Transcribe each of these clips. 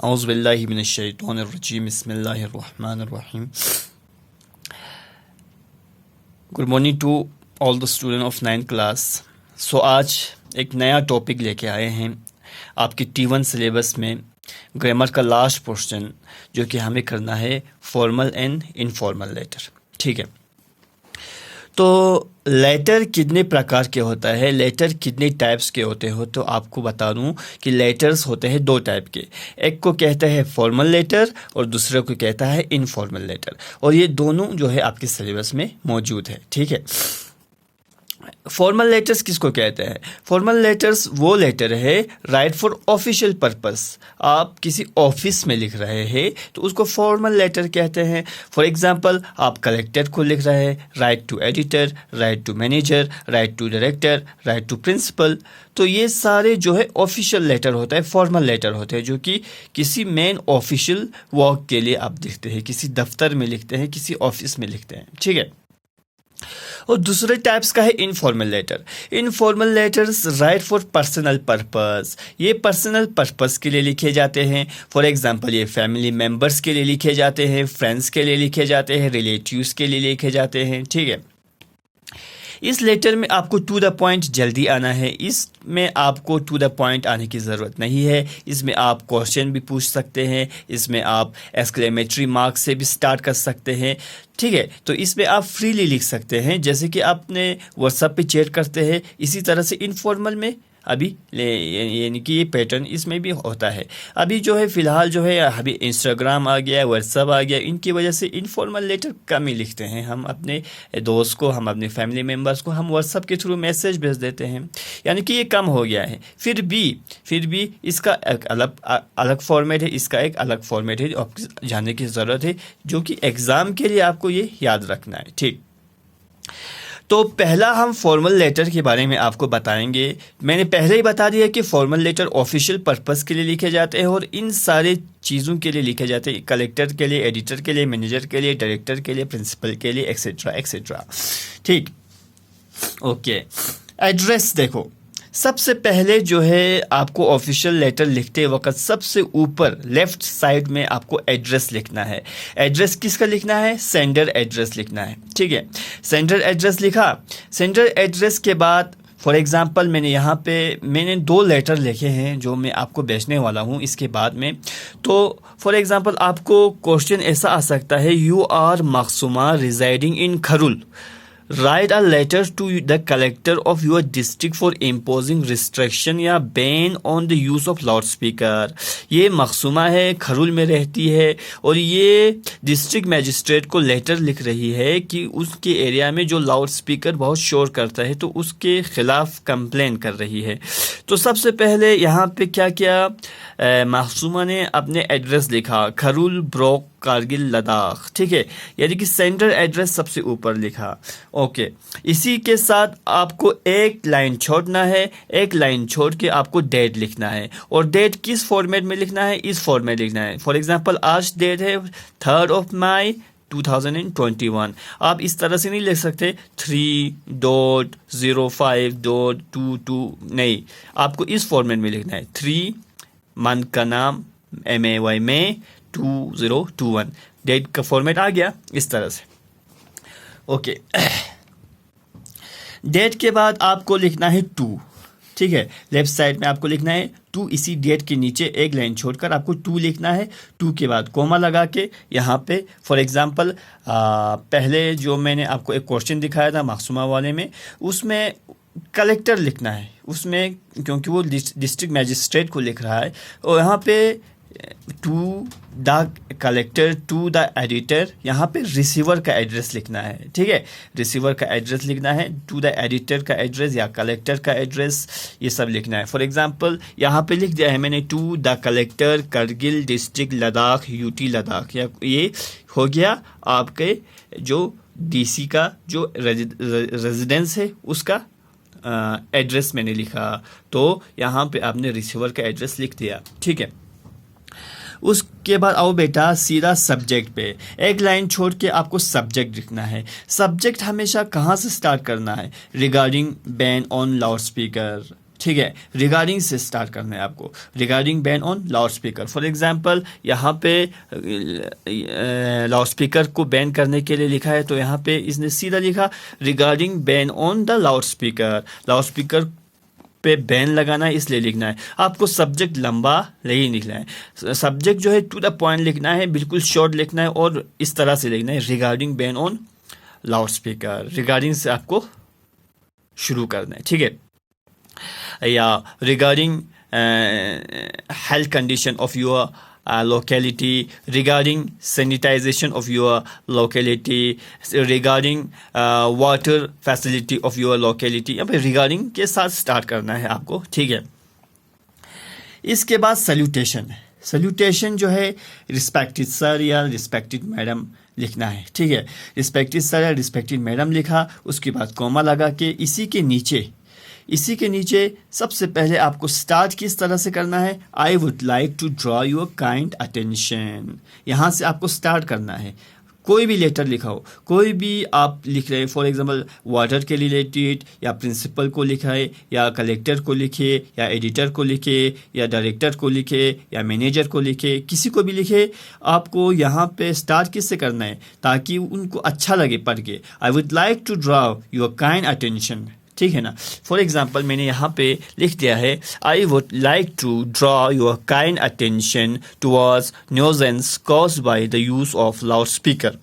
औज़ुबिल्लाहि मिनश्शैतानिर्रजीम बिस्मिल्लाहिर्रहमानिर्रहीम। Good morning to all the student of 9th class. So आज एक नया टॉपिक लेके आए हैं आपकी T1 सिलेबस में, ग्रामर का लास्ट पोर्शन, जो कि हमें करना है फॉर्मल एंड इनफॉर्मल लेटर। ठीक है, तो लेटर कितने प्रकार के होता है, लेटर कितने टाइप्स के होते हो, तो आपको बता दूं कि लेटर्स होते हैं दो टाइप के। एक को कहता है फॉर्मल लेटर और दूसरे को कहता है इनफॉर्मल लेटर, और ये दोनों जो है आपके सिलेबस में मौजूद है। ठीक है, फॉर्मल लेटर्स किसको कहते हैं? फॉर्मल लेटर्स वो लेटर है राइट फॉर ऑफिशियल पर्पस। आप किसी ऑफिस में लिख रहे हैं तो उसको फॉर्मल लेटर कहते हैं। फॉर एग्जांपल, आप कलेक्टर को लिख रहे हैं, write to editor, write to manager, write to director, write to principal. तो ये सारे जो है ऑफिशियल लेटर होता है, फॉर्मल लेटर होते हैं, जो कि किसी मेन ऑफिशियल वर्क के लिए आप लिखते हैं, किसी दफ्तर में लिखते हैं, किसी ऑफिस में लिखते हैं। ठीक है, और दूसरे टाइप्स का है informal letter. Informal letters write for personal purpose, ये पर्सनल पर्पस के लिए लिखे जाते हैं। फॉर एग्जांपल, ये फैमिली मेंबर्स के लिए लिखे जाते हैं, फ्रेंड्स के लिए लिखे जाते हैं, रिलेटिव्स के लिए लिखे जाते हैं। ठीक है, इस लेटर में आपको टू द पॉइंट जल्दी आना है, इसमें आपको टू द पॉइंट आने की ज़रूरत नहीं है। इसमें आप क्वेश्चन भी पूछ सकते हैं, इसमें आप एक्सक्लेमेटरी मार्क से भी स्टार्ट कर सकते हैं। ठीक है, तो इसमें आप फ्रीली लिख सकते हैं, जैसे कि आपने व्हाट्सएप पे चैट करते हैं, इसी तरह से इनफॉर्मल में अभी यानी कि ये पैटर्न इसमें भी होता है। अभी जो है फ़िलहाल जो है अभी इंस्टाग्राम आ गया, व्हाट्सएप आ गया, इनकी वजह से इनफॉर्मल लेटर कम ही लिखते हैं। हम अपने दोस्त को, हम अपने फैमिली मेम्बर्स को हम व्हाट्सएप के थ्रू मैसेज भेज देते हैं, यानी कि ये कम हो गया है। फिर भी इसका एक अलग फॉर्मेट है, इसका एक अलग फॉर्मेट है, आपको जानने की ज़रूरत है, जो कि एग्ज़ाम के लिए आपको ये याद रखना है। ठीक, तो पहला हम फॉर्मल लेटर के बारे में आपको बताएंगे। मैंने पहले ही बता दिया कि फॉर्मल लेटर ऑफिशियल पर्पस के लिए लिखे जाते हैं और इन सारे चीज़ों के लिए लिखे जाते हैं, कलेक्टर के लिए, एडिटर के लिए, मैनेजर के लिए, डायरेक्टर के लिए, प्रिंसिपल के लिए, एक्सेट्रा एक्सेट्रा। ठीक, ओके। एड्रेस देखो, सबसे पहले जो है आपको ऑफिशियल लेटर लिखते वक्त सबसे ऊपर लेफ्ट साइड में आपको एड्रेस लिखना है। एड्रेस किसका लिखना है? सेंडर एड्रेस लिखना है। ठीक है, सेंडर एड्रेस लिखा। सेंडर एड्रेस के बाद फॉर एग्जांपल मैंने 2 लेटर लिखे हैं जो मैं आपको भेजने वाला हूँ इसके बाद में। तो फॉर एग्जांपल आपको क्वेश्चन ऐसा आ सकता है, you are Masuma residing in Kharul, write a letter to the collector of your district for imposing restriction या ban on the use of loudspeaker। ये मखसूमा है, खरुल में रहती है, और ये डिस्ट्रिक्ट मैजिस्ट्रेट को लेटर लिख रही है कि उसके एरिया में जो लाउड स्पीकर बहुत शोर करता है, तो उसके ख़िलाफ़ कंप्लेन कर रही है। तो सबसे पहले यहाँ पे क्या किया, मखसूमा ने अपने एड्रेस लिखा, खरुल ब्रोक कारगिल लद्दाख। ठीक है, यानी कि सेंटर एड्रेस सबसे ऊपर लिखा। ओके, इसी के साथ आपको एक लाइन छोड़ना है, एक लाइन छोड़ के आपको डेट लिखना है, और डेट किस फॉर्मेट में लिखना है? इस फॉर्मेट लिखना है। फॉर एग्जांपल, आज डेट है 3 मई 2021। आप इस तरह से नहीं लिख सकते 3.05.22, नहीं, आपको इस फॉर्मेट में लिखना है। 3 मंथ का नाम MAY में 2021, डेट का फॉर्मेट आ गया इस तरह से। ओके, डेट के बाद आपको लिखना है 2। ठीक है, लेफ्ट साइड में आपको लिखना है 2, इसी डेट के नीचे एक लाइन छोड़कर आपको 2 लिखना है। 2 के बाद कोमा लगा के यहाँ पे फॉर एग्जांपल पहले जो मैंने आपको एक क्वेश्चन दिखाया था मासूमा वाले में, उसमें कलेक्टर लिखना है, उसमें क्योंकि वो डिस्ट्रिक्ट मैजिस्ट्रेट को लिख रहा है, और यहाँ पे to the collector, to the editor, यहाँ पे रिसीवर का एड्रेस लिखना है। ठीक है, रिसीवर का एड्रेस लिखना है, टू द एडिटर का एड्रेस या कलेक्टर का एड्रेस, ये सब लिखना है। फॉर एग्जांपल, यहाँ पे लिख दिया है मैंने to the collector Kargil district Ladakh UT Ladakh, या ये हो गया आपके जो DC का जो रेजिडेंस है उसका एड्रेस मैंने लिखा, तो यहाँ पे आपने रिसीवर का एड्रेस लिख दिया। ठीक है, उसके बाद आओ बेटा सीधा सब्जेक्ट पे, एक लाइन छोड़ के आपको सब्जेक्ट लिखना है। सब्जेक्ट हमेशा कहाँ से स्टार्ट करना है? Regarding ban on loud speaker. ठीक है, रिगार्डिंग से स्टार्ट करना है आपको। Regarding ban on loud speaker, for example यहाँ पे लाउड स्पीकर को बैन करने के लिए लिखा है, तो यहाँ पे इसने सीधा लिखा regarding ban on the loud speaker. Loud speaker पे बैन लगाना है, इसलिए लिखना है। आपको सब्जेक्ट लंबा नहीं लिखना है, सब्जेक्ट जो है टू द पॉइंट लिखना है, बिल्कुल शॉर्ट लिखना है और इस तरह से लिखना है, regarding ban on loud speaker. Regarding से आपको शुरू करना है, ठीक है। या regarding health condition of your locality, regarding sanitization of your locality, regarding water facility of your locality। अब regarding के साथ स्टार्ट करना है आपको, ठीक है। इसके बाद सल्यूटेशन। सल्यूटेशन जो है रिस्पेक्टेड सर या रिस्पेक्टेड मैडम लिखना है, ठीक है। रिस्पेक्टेड सर या रिस्पेक्टेड मैडम लिखा, उसके बाद कॉमा लगा के इसी के नीचे सबसे पहले आपको स्टार्ट किस तरह से करना है, I would like to draw your kind attention. यहाँ से आपको स्टार्ट करना है। कोई भी लेटर लिखा हो, कोई भी आप लिख रहे हैं, फॉर एग्जांपल वाटर के रिलेटेड, या प्रिंसिपल को लिखा है, या कलेक्टर को लिखे, या एडिटर को लिखे, या डायरेक्टर को लिखे, या मैनेजर को लिखे, किसी को भी लिखे, आपको यहाँ पे स्टार्ट किससे करना है ताकि उनको अच्छा लगे पढ़ के। I would like to draw your kind attention, ठीक है ना। फॉर एग्जाम्पल मैंने यहाँ पे लिख दिया है, I would like to draw your kind attention towards nuisance caused by the use of loud speaker.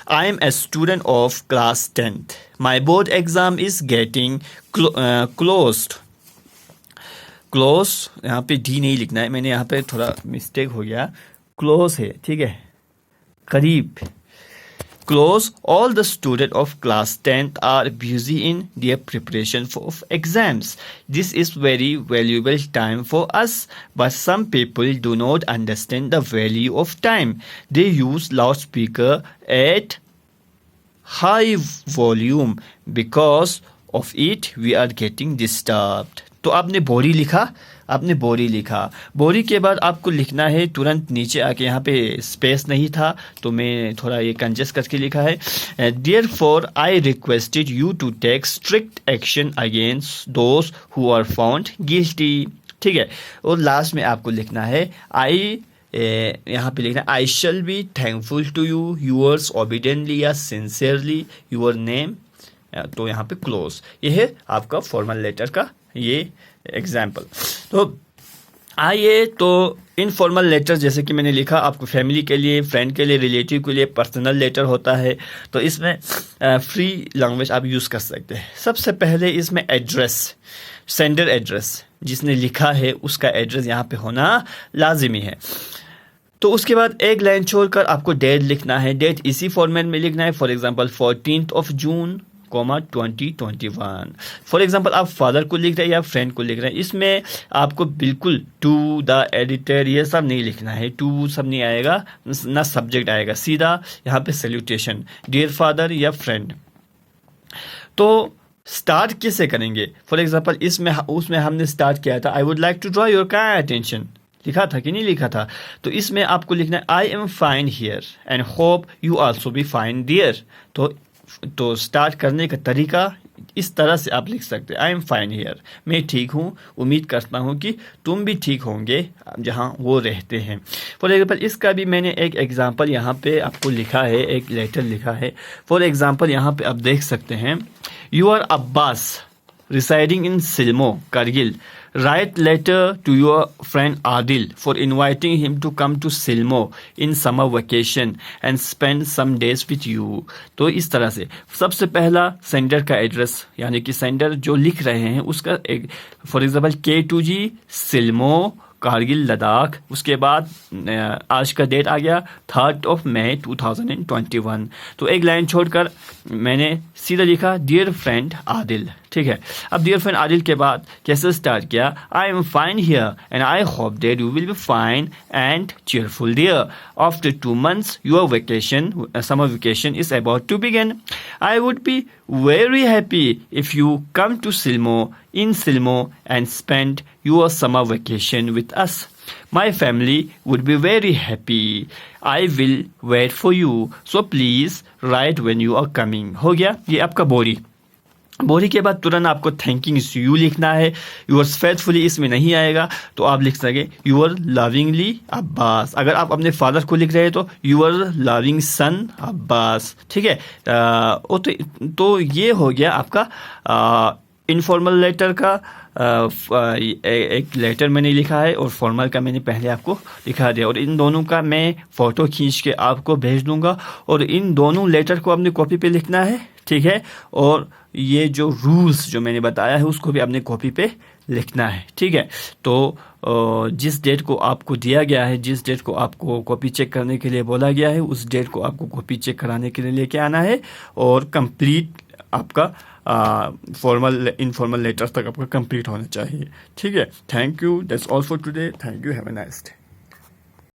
I am a student of class 10th। My board exam is getting closed. Close यहाँ पे D नहीं लिखना है, मैंने यहाँ पे थोड़ा mistake हो गया, क्लोज है, ठीक है, करीब। Close, all the students of class 10th are busy in their preparation for exams. This is very valuable time for us, but some people do not understand the value of time. They use loudspeaker at high volume. Because of it, we are getting disturbed. तो आपने बोरी लिखा, बोरी के बाद आपको लिखना है तुरंत नीचे आके, यहाँ पे स्पेस नहीं था तो मैं थोड़ा ये कंजेस्ट करके लिखा है, Therefore I requested you to take strict action against those who are found guilty, ठीक है। और लास्ट में आपको लिखना है यहाँ पे लिखना है, I shall be thankful to you, yours obediently या sincerely, your name। तो यहाँ पे क्लोज, ये है आपका फॉर्मल लेटर का ये एग्जाम्पल। तो आइए, तो इनफॉर्मल लेटर जैसे कि मैंने लिखा, आपको फैमिली के लिए, फ्रेंड के लिए, रिलेटिव के लिए पर्सनल लेटर होता है, तो इसमें फ्री लैंग्वेज आप यूज़ कर सकते हैं। सबसे पहले इसमें एड्रेस, सेंडर एड्रेस, जिसने लिखा है उसका एड्रेस यहाँ पे होना लाजिमी है। तो उसके बाद एक लाइन छोड़कर आपको डेट लिखना है, डेट इसी फॉर्मेट में लिखना है, for example 14th June, 2021। For example आप फादर को लिख रहे हैं या फ्रेंड को लिख रहे हैं, इसमें आपको बिल्कुल टू द एडिटर ये सब नहीं लिखना है, टू सब नहीं आएगा, ना सब्जेक्ट आएगा, सीधा यहाँ पे सैल्यूटेशन, डियर फादर या फ्रेंड। तो स्टार्ट किससे करेंगे, फॉर एग्जांपल उसमें हमने स्टार्ट किया था, I would like to draw your kind attention, लिखा था कि नहीं लिखा था, तो इसमें आपको लिखना है, I am fine here and hope you also be fine there. तो स्टार्ट करने का तरीका इस तरह से आप लिख सकते हैं, आई एम फाइन हियर, मैं ठीक हूँ, उम्मीद करता हूँ कि तुम भी ठीक होंगे जहाँ वो रहते हैं। फॉर एग्जाम्पल इसका भी मैंने एक एग्जाम्पल यहाँ पे आपको लिखा है, एक लेटर लिखा है। फॉर एग्जाम्पल यहाँ पे आप देख सकते हैं, you are Abbas residing in Silmo, Kargil. Write letter to your friend Adil for inviting him to come to Silmo in summer vacation and spend some days with you. तो इस तरह से सबसे पहला सेंडर का एड्रेस, यानी कि सेंडर जो लिख रहे हैं उसका एक, फॉर एग्जाम्पल K2G सिल्मो कारगिल लद्दाख, उसके बाद आज का डेट आ गया 3rd May 2021। तो एक लाइन छोड़कर मैंने सीधा लिखा डियर फ्रेंड आदिल, ठीक है। अब डियर फ्रेंड आदिल के बाद कैसे स्टार्ट किया, I am fine here and I hope that you will be fine and cheerful there. After 2 months your vacation, summer vacation is about to begin. I would be very happy if you come to Silmo and spend your summer vacation with us. My family would be very happy. I will wait for you. So please write when you are coming. हो गया ये आपका body. Body के बाद तुरंत आपको thanking you लिखना है। यूअर्स फेथफुली इसमें नहीं आएगा तो आप लिख सकें यूअर लविंगली अब्बास। अगर आप अपने फादर को लिख रहे हैं तो यूअर लविंग सन अब्बास। ठीक है, तो ये हो गया आपका इनफॉर्मल लेटर का। एक लेटर मैंने लिखा है और फॉर्मल का मैंने पहले आपको लिखा दिया, और इन दोनों का मैं फ़ोटो खींच के आपको भेज दूंगा, और इन दोनों लेटर को अपनी कॉपी पे लिखना है। ठीक है, और ये जो रूल्स जो मैंने बताया है उसको भी अपने कॉपी पे लिखना है। ठीक है, तो जिस डेट को आपको दिया गया है, जिस डेट को आपको कॉपी चेक करने के लिए बोला गया है, उस डेट को आपको कॉपी चेक कराने के लिए लेके आना है, और कंप्लीट आपका फॉर्मल इनफॉर्मल लेटर तक आपका कंप्लीट होना चाहिए। ठीक है, thank you, that's all for today, thank you, have a nice day.